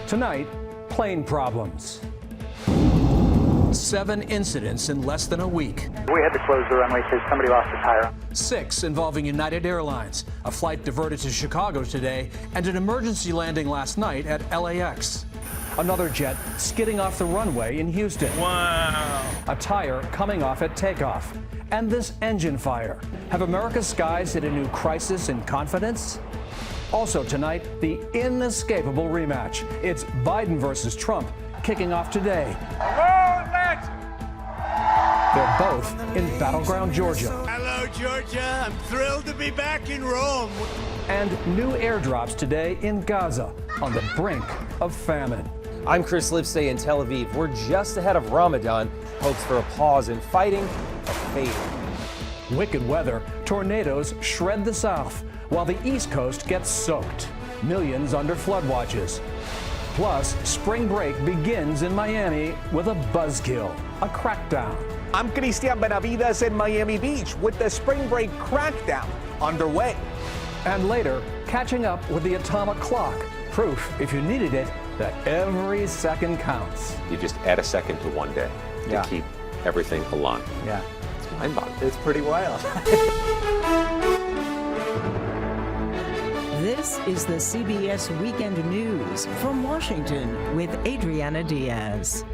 Tonight, plane problems. 7 incidents in less than a week. We had to close the runway because somebody lost a tire. 6 involving United Airlines, a flight diverted to Chicago today, and an emergency landing last night at LAX. Another jet skidding off the runway in Houston. Wow. A tire coming off at takeoff. And this engine fire. Have America's skies hit a new crisis in confidence? Also tonight, the inescapable rematch. It's Biden versus Trump kicking off today. They're both in battleground Georgia. Hello, Georgia. I'm thrilled to be back in Rome. And new airdrops today in Gaza on the brink of famine. I'm Chris Lipsey in Tel Aviv. We're just ahead of Ramadan. Hopes for a pause in fighting are fading. Wicked weather, tornadoes shred the south, while the East Coast gets soaked. Millions under flood watches. Plus, spring break begins in Miami with a buzzkill, a crackdown. I'm Cristian Benavides in Miami Beach with the spring break crackdown underway. And later, catching up with the atomic clock. Proof, if you needed it, that every second counts. You just add a second to one day to keep everything aligned. Yeah. It's mind-boggling. It's pretty wild. This is the CBS Weekend News from Washington with Adriana Diaz.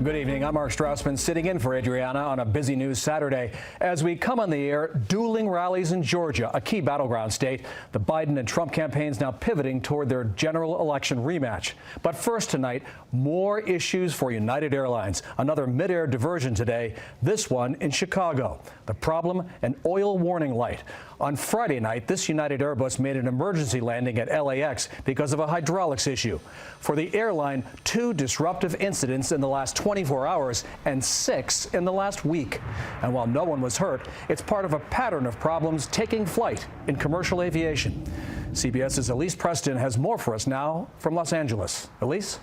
Good evening. I'm Mark Strausman sitting in for Adriana on a busy news Saturday. As we come on the air, dueling rallies in Georgia, a key battleground state. The Biden and Trump campaigns now pivoting toward their general election rematch. But first tonight, more issues for United Airlines. Another mid-air diversion today, this one in Chicago. The problem, an oil warning light. On Friday night, this United Airbus made an emergency landing at LAX because of a hydraulics issue. For the airline, 2 disruptive incidents in the last 24 hours and 6 in the last week. And while no one was hurt, it's part of a pattern of problems taking flight in commercial aviation. CBS's Elise Preston has more for us now from Los Angeles. Elise?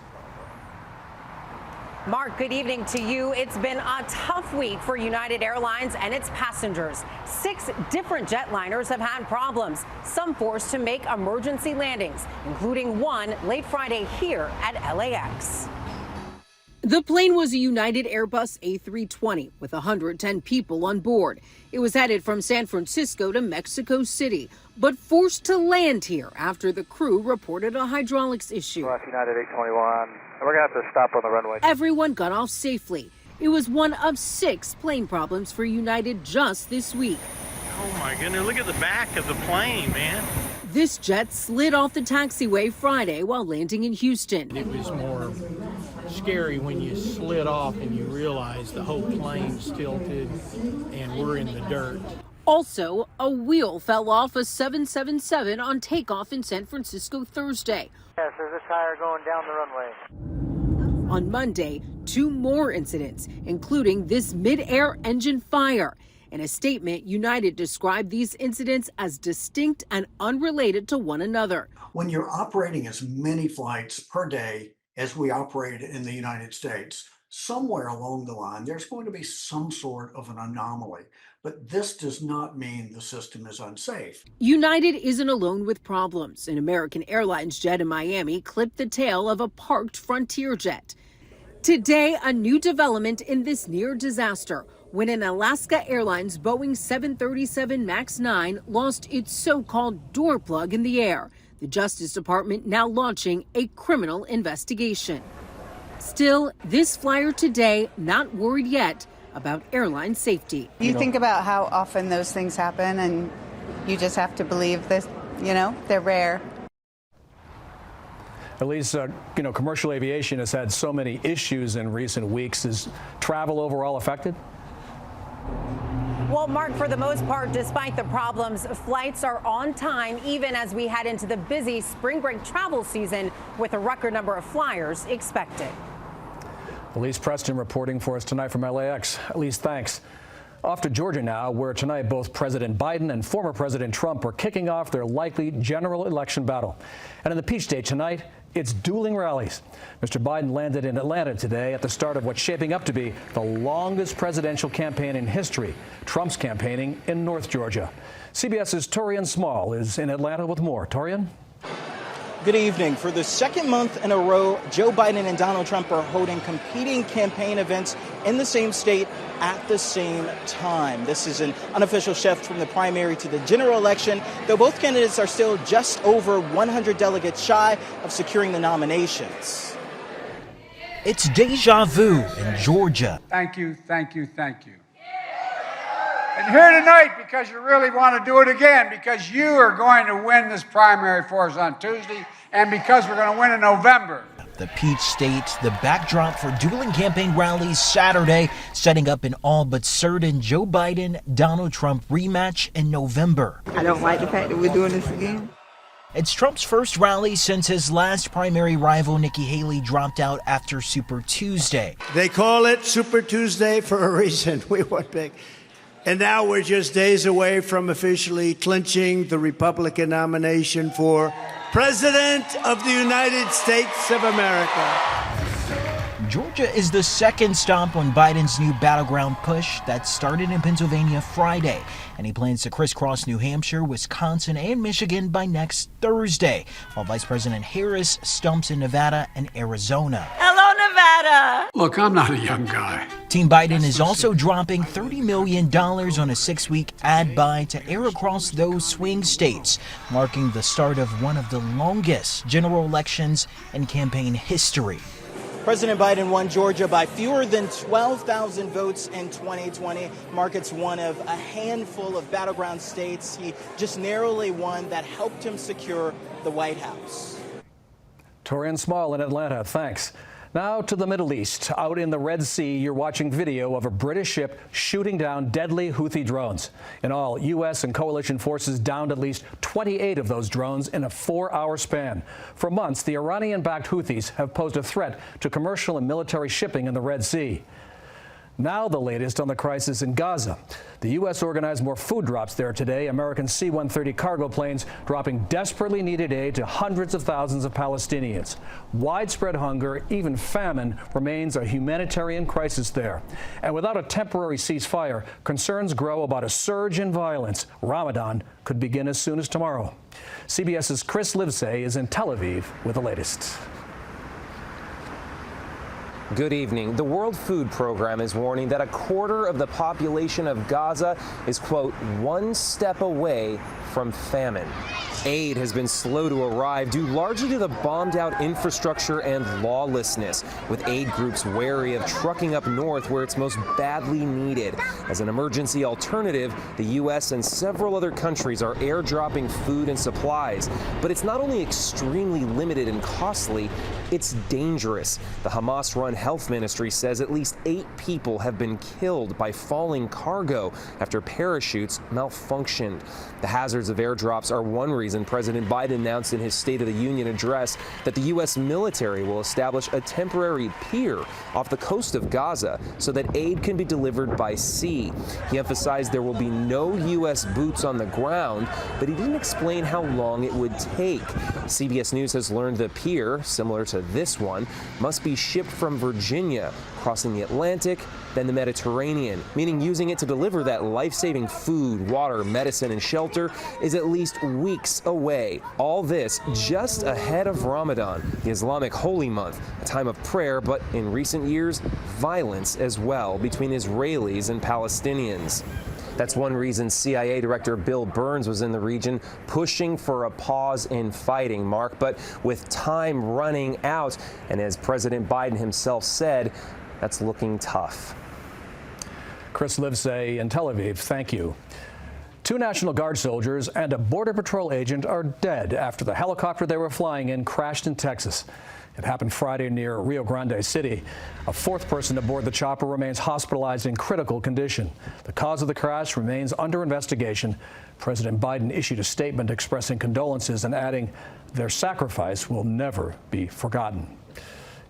Mark, good evening to you. It's been a tough week for United Airlines and its passengers. 6 different jetliners have had problems, some forced to make emergency landings, including one late Friday here at LAX. The plane was a United Airbus A320 with 110 people on board. It was headed from San Francisco to Mexico City, but forced to land here after the crew reported a hydraulics issue. United 821. We're going to have to stop on the runway. Everyone got off safely. It was one of 6 plane problems for United just this week. Oh my goodness, look at the back of the plane, man. This jet slid off the taxiway Friday while landing in Houston. It was more scary when you slid off and you realized the whole plane's tilted and we're in the dirt. Also, a wheel fell off a 777 on takeoff in San Francisco Thursday. Yes, there's a tire going down the runway. On Monday, 2 more incidents, including this mid-air engine fire. In a statement, United described these incidents as distinct and unrelated to one another. When you're operating as many flights per day as we operate in the United States, somewhere along the line, there's going to be some sort of an anomaly. But this does not mean the system is unsafe. United isn't alone with problems. An American Airlines jet in Miami clipped the tail of a parked Frontier jet. Today, a new development in this near disaster when an Alaska Airlines Boeing 737 MAX 9 lost its so-called door plug in the air. The Justice Department now launching a criminal investigation. Still, this flyer today not worried yet about airline safety. You think about how often those things happen, and you just have to believe that, they're rare. Elise, commercial aviation has had so many issues in recent weeks. Is travel overall affected? Well, Mark, for the most part, despite the problems, flights are on time, even as we head into the busy spring break travel season with a record number of flyers expected. Elise Preston reporting for us tonight from LAX. Elise, thanks. Off to Georgia now, where tonight both President Biden and former President Trump are kicking off their likely general election battle. And in the Peach State tonight, it's dueling rallies. Mr. Biden landed in Atlanta today at the start of what's shaping up to be the longest presidential campaign in history. Trump's campaigning in North Georgia. CBS's Torian Small is in Atlanta with more. Torian? Good evening. For the second month in a row, Joe Biden and Donald Trump are holding competing campaign events in the same state at the same time. This is an unofficial shift from the primary to the general election, though both candidates are still just over 100 delegates shy of securing the nominations. It's deja vu in Georgia. Thank you, thank you, thank you. And here tonight because you really want to do it again, because you are going to win this primary for us on Tuesday, and because we're going to win in November. The Peach State, the backdrop for dueling campaign rallies Saturday, setting up an all but certain Joe Biden-Donald Trump rematch in November. I don't like the fact that we're doing this again. It's Trump's first rally since his last primary rival, Nikki Haley, dropped out after Super Tuesday. They call it Super Tuesday for a reason. We went big. And now we're just days away from officially clinching the Republican nomination for President of the United States of America. Georgia is the second stop on Biden's new battleground push that started in Pennsylvania Friday, and he plans to crisscross New Hampshire, Wisconsin, and Michigan by next Thursday, while Vice President Harris stumps in Nevada and Arizona. Hello, Nevada! Look, I'm not a young guy. Team Biden is also dropping $30 million on a 6-week ad buy to air across those swing states, marking the start of one of the longest general elections in campaign history. President Biden won Georgia by fewer than 12,000 votes in 2020. Market's one of a handful of battleground states. He just narrowly won that helped him secure the White House. Torian Small in Atlanta, thanks. Now to the Middle East. Out in the Red Sea, you're watching video of a British ship shooting down deadly Houthi drones. In all, U.S. and coalition forces downed at least 28 of those drones in a 4-hour span. For months, the Iranian-backed Houthis have posed a threat to commercial and military shipping in the Red Sea. Now the latest on the crisis in Gaza. The U.S. organized more food drops there today. American C-130 cargo planes dropping desperately needed aid to hundreds of thousands of Palestinians. Widespread hunger, even famine, remains a humanitarian crisis there. And without a temporary ceasefire, concerns grow about a surge in violence. Ramadan could begin as soon as tomorrow. CBS's Chris Livesay is in Tel Aviv with the latest. Good evening. The World Food Program is warning that a quarter of the population of Gaza is, quote, one step away from famine. Aid has been slow to arrive due largely to the bombed-out infrastructure and lawlessness, with aid groups wary of trucking up north where it's most badly needed. As an emergency alternative, the U.S. and several other countries are airdropping food and supplies. But it's not only extremely limited and costly, it's dangerous. The Hamas-run health ministry says at least 8 people have been killed by falling cargo after parachutes malfunctioned. The hazards of airdrops are one reason President Biden announced in his State of the Union address that the U.S. military will establish a temporary pier off the coast of Gaza so that aid can be delivered by sea. He emphasized there will be no U.S. boots on the ground, but he didn't explain how long it would take. CBS News has learned the pier, similar to this one, must be shipped from Virginia, crossing the Atlantic, then the Mediterranean, meaning using it to deliver that life-saving food, water, medicine, and shelter is at least weeks away. All this just ahead of Ramadan, the Islamic holy month, a time of prayer, but in recent years, violence as well between Israelis and Palestinians. That's one reason CIA Director Bill Burns was in the region pushing for a pause in fighting, Mark. But with time running out, and as President Biden himself said, that's looking tough. Chris Livesay in Tel Aviv, thank you. 2 National Guard soldiers and a Border Patrol agent are dead after the helicopter they were flying in crashed in Texas. It happened Friday near Rio Grande City. A 4th person aboard the chopper remains hospitalized in critical condition. The cause of the crash remains under investigation. President Biden issued a statement expressing condolences and adding, their sacrifice will never be forgotten.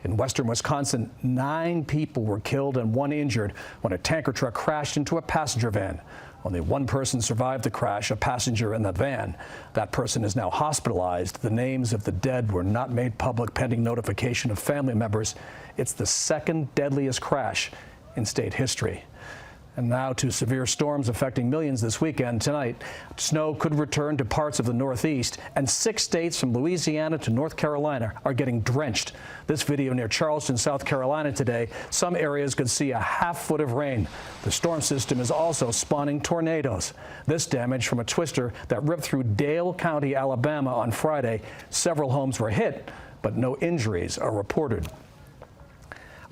In western Wisconsin, 9 people were killed and 1 injured when a tanker truck crashed into a passenger van. Only 1 person survived the crash, a passenger in the van. That person is now hospitalized. The names of the dead were not made public pending notification of family members. It's the 2nd deadliest crash in state history. And now to severe storms affecting millions this weekend. Tonight, snow could return to parts of the Northeast, and 6 states from Louisiana to North Carolina are getting drenched. This video near Charleston, South Carolina today, some areas could see a half foot of rain. The storm system is also spawning tornadoes. This damage from a twister that ripped through Dale County, Alabama on Friday. Several homes were hit, but no injuries are reported.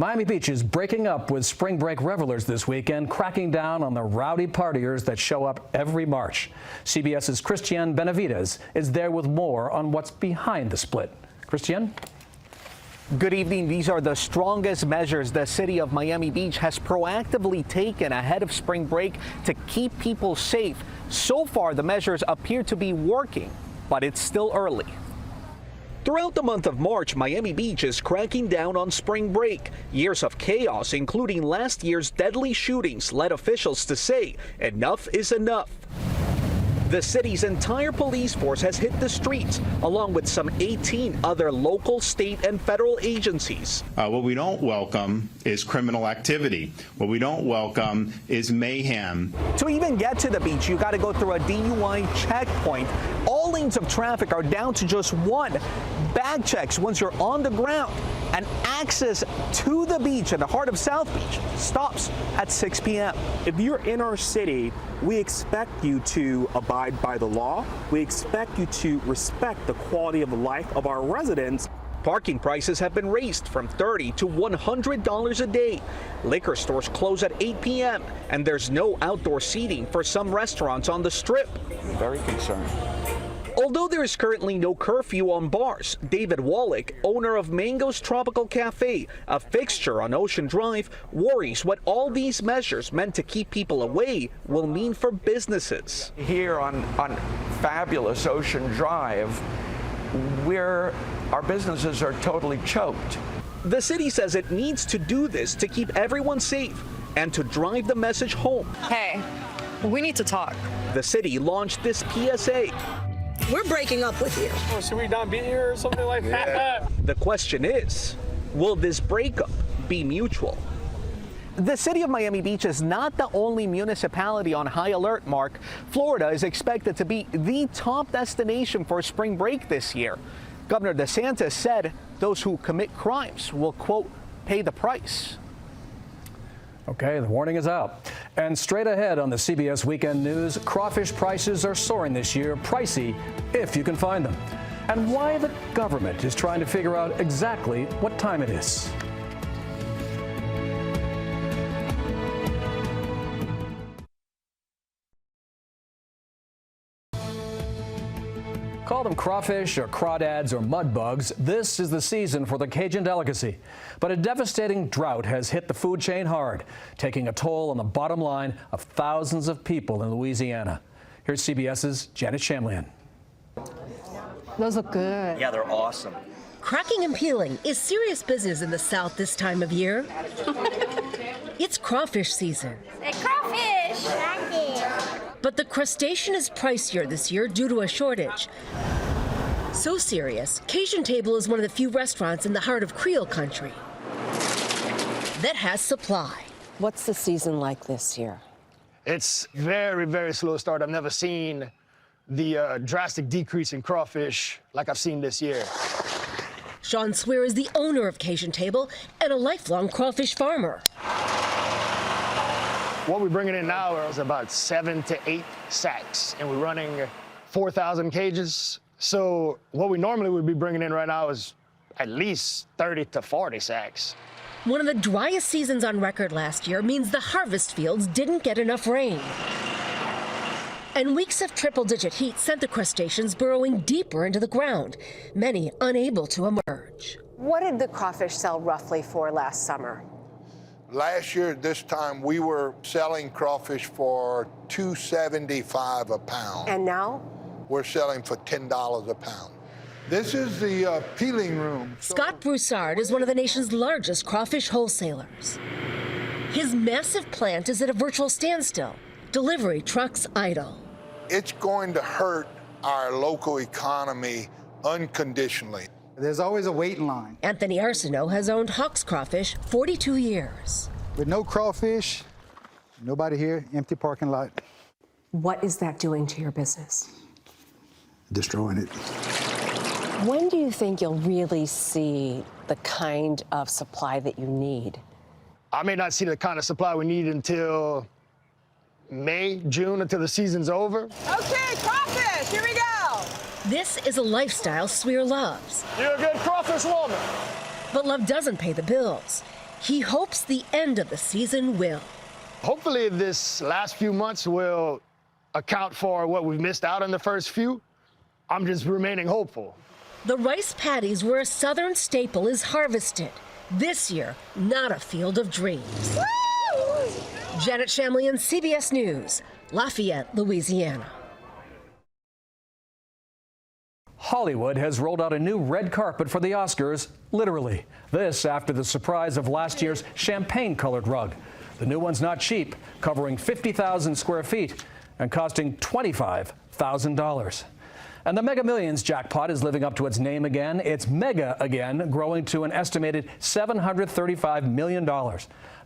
Miami Beach is breaking up with spring break revelers this weekend, cracking down on the rowdy partiers that show up every March. CBS's Christiane Benavides is there with more on what's behind the split. Christiane? Good evening. These are the strongest measures the city of Miami Beach has proactively taken ahead of spring break to keep people safe. So far, the measures appear to be working, but it's still early. Throughout the month of March, Miami Beach is cracking down on spring break. Years of chaos, including last year's deadly shootings, led officials to say enough is enough. The city's entire police force has hit the streets, along with some 18 other local, state, and federal agencies. What we don't welcome is criminal activity. What we don't welcome is mayhem. To even get to the beach, you got to go through a DUI checkpoint. All lanes of traffic are down to just one. Bag checks once you're on the ground. And access to the beach in the heart of South Beach stops at 6 p.m. If you're in our city, we expect you to abide by the law. We expect you to respect the quality of life of our residents. Parking prices have been raised from $30 to $100 a day. Liquor stores close at 8 p.m. and there's no outdoor seating for some restaurants on the Strip. Very concerned. Although there is currently no curfew on bars, David Wallach, owner of Mango's Tropical Cafe, a fixture on Ocean Drive, worries what all these measures meant to keep people away will mean for businesses. Here on fabulous Ocean Drive, our businesses are totally choked. The city says it needs to do this to keep everyone safe and to drive the message home. Hey, we need to talk. The city launched this PSA. We're breaking up with you. Oh, should we not be here or something like that? The question is, will this breakup be mutual? The city of Miami Beach is not the only municipality on high alert, Mark. Florida is expected to be the top destination for spring break this year. Governor DeSantis said those who commit crimes will, quote, pay the price. Okay, the warning is out. And straight ahead on the CBS Weekend News, crawfish prices are soaring this year, pricey if you can find them. And why the government is trying to figure out exactly what time it is. Call them crawfish or crawdads or mud bugs, this is the season for the Cajun delicacy. But a devastating drought has hit the food chain hard, taking a toll on the bottom line of thousands of people in Louisiana. Here's CBS's Janet Shamlian. Those look good. Yeah, they're awesome. Cracking and peeling is serious business in the South this time of year. It's crawfish season. Say crawfish! But the crustacean is pricier this year due to a shortage. So serious, Cajun Table is one of the few restaurants in the heart of Creole country that has supply. What's the season like this year? It's very, very slow start. I've never seen the drastic decrease in crawfish like I've seen this year. Sean Swear is the owner of Cajun Table and a lifelong crawfish farmer. What we're bringing in now is about 7 to 8 sacks, and we're running 4,000 cages. So what we normally would be bringing in right now is at least 30 to 40 sacks. One of the driest seasons on record last year means the harvest fields didn't get enough rain. And weeks of triple-digit heat sent the crustaceans burrowing deeper into the ground, many unable to emerge. What did the crawfish sell roughly for last summer? Last year at this time, we were selling crawfish for $2.75 a pound. And now? We're selling for $10 a pound. This is the peeling room. Scott Broussard is one of the nation's largest crawfish wholesalers. His massive plant is at a virtual standstill. Delivery trucks idle. It's going to hurt our local economy unconditionally. There's always a waiting line. Anthony Arsenault has owned Hawk's Crawfish 42 years. With no crawfish, Nobody here, empty parking lot. What is that doing to your business? Destroying it. When do you think you'll really see the kind of supply that you need? I may not see the kind of supply we need until May, June, until the season's over. Okay, crawfish, here we go. This is a lifestyle Sweer loves. You're a good crawfish woman. But love doesn't pay the bills. He hopes the end of the season will. Hopefully this last few months will account for what we've missed out on the first few. I'm just remaining hopeful. The rice paddies where a southern staple is harvested. This year, not a field of dreams. Woo! Janet Shamlian, CBS News, Lafayette, Louisiana. Hollywood has rolled out a new red carpet for the Oscars, literally. This after the surprise of last year's champagne-colored rug. The new one's not cheap, covering 50,000 square feet and costing $25,000. And the Mega Millions jackpot is living up to its name again. It's mega again, growing to an estimated $735 million.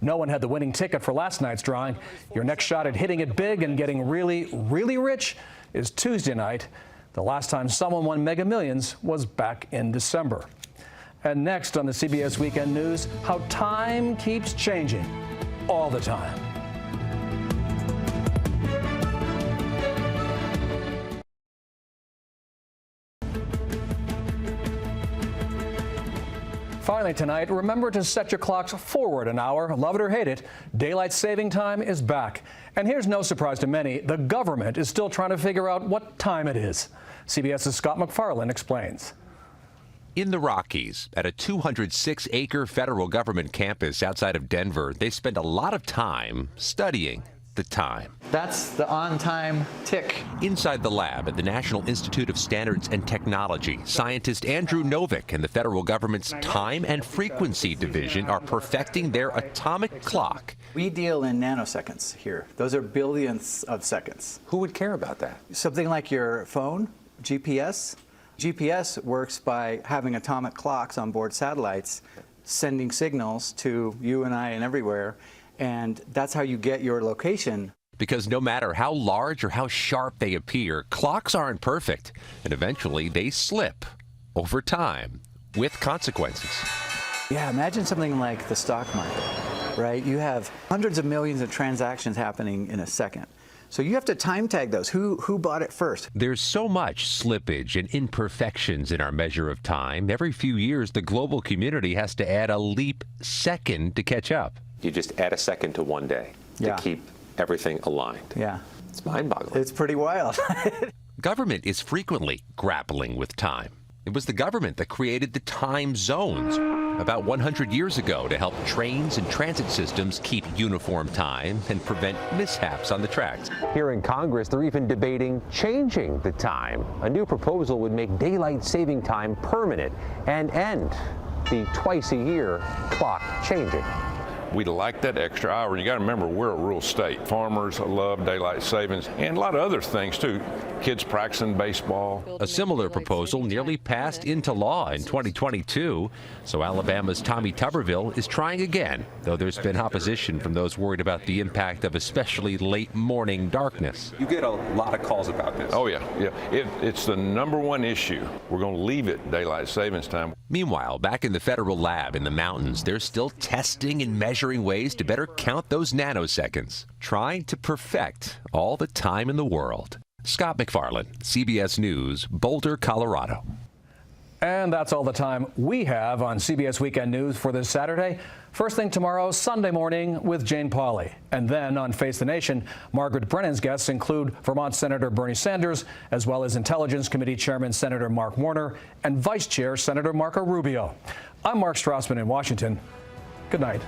No one had the winning ticket for last night's drawing. Your next shot at hitting it big and getting really, really rich is Tuesday night. The last time someone won Mega Millions was back in December. And next on the CBS Weekend News, how time keeps changing all the time. Finally tonight, remember to set your clocks forward an hour. Love it or hate it, daylight saving time is back. And here's no surprise to many, the government is still trying to figure out what time it is. CBS's Scott McFarlane explains. In the Rockies, at a 206-acre federal government campus outside of Denver, they spend a lot of time studying the time. That's the on-time tick. Inside the lab at the National Institute of Standards and Technology, scientist Andrew Novick and the federal government's Time and Frequency Division are perfecting their atomic clock. We deal in nanoseconds here. Those are billionths of seconds. Who would care about that? Something like your phone, GPS. GPS works by having atomic clocks on board satellites, sending signals to you and I and everywhere. And that's how you get your location. Because no matter how large or how sharp they appear, clocks aren't perfect. And eventually they slip over time with consequences. Yeah, imagine something like the stock market, right? You have hundreds of millions of transactions happening in a second. So you have to time tag those. Who bought it first? There's so much slippage and imperfections in our measure of time. Every few years, the global community has to add a leap second to catch up. You just add a second to one day to keep everything aligned. Yeah. It's mind-boggling. It's pretty wild. Government is frequently grappling with time. It was the government that created the time zones about 100 years ago to help trains and transit systems keep uniform time and prevent mishaps on the tracks. Here in Congress, they're even debating changing the time. A new proposal would make daylight saving time permanent and end the twice-a-year clock changing. We'd like that extra hour. You got to remember, we're a rural state. Farmers love daylight savings and a lot of other things, too. Kids practicing baseball. A similar proposal nearly passed into law in 2022. So Alabama's Tommy Tuberville is trying again, though there's been opposition from those worried about the impact of especially late morning darkness. You get a lot of calls about this. Oh, yeah. It's the #1 issue. We're going to leave it daylight savings time. Meanwhile, back in the federal lab in the mountains, they're still testing and measuring ways to better count those nanoseconds, trying to perfect all the time in the world. Scott McFarlane, CBS News, Boulder, Colorado. And that's all the time we have on CBS Weekend News for this Saturday. First thing tomorrow, Sunday morning with Jane Pauley. And then on Face the Nation, Margaret Brennan's guests include Vermont Senator Bernie Sanders, as well as Intelligence Committee Chairman Senator Mark Warner and Vice Chair Senator Marco Rubio. I'm Mark Strassman in Washington. Good night.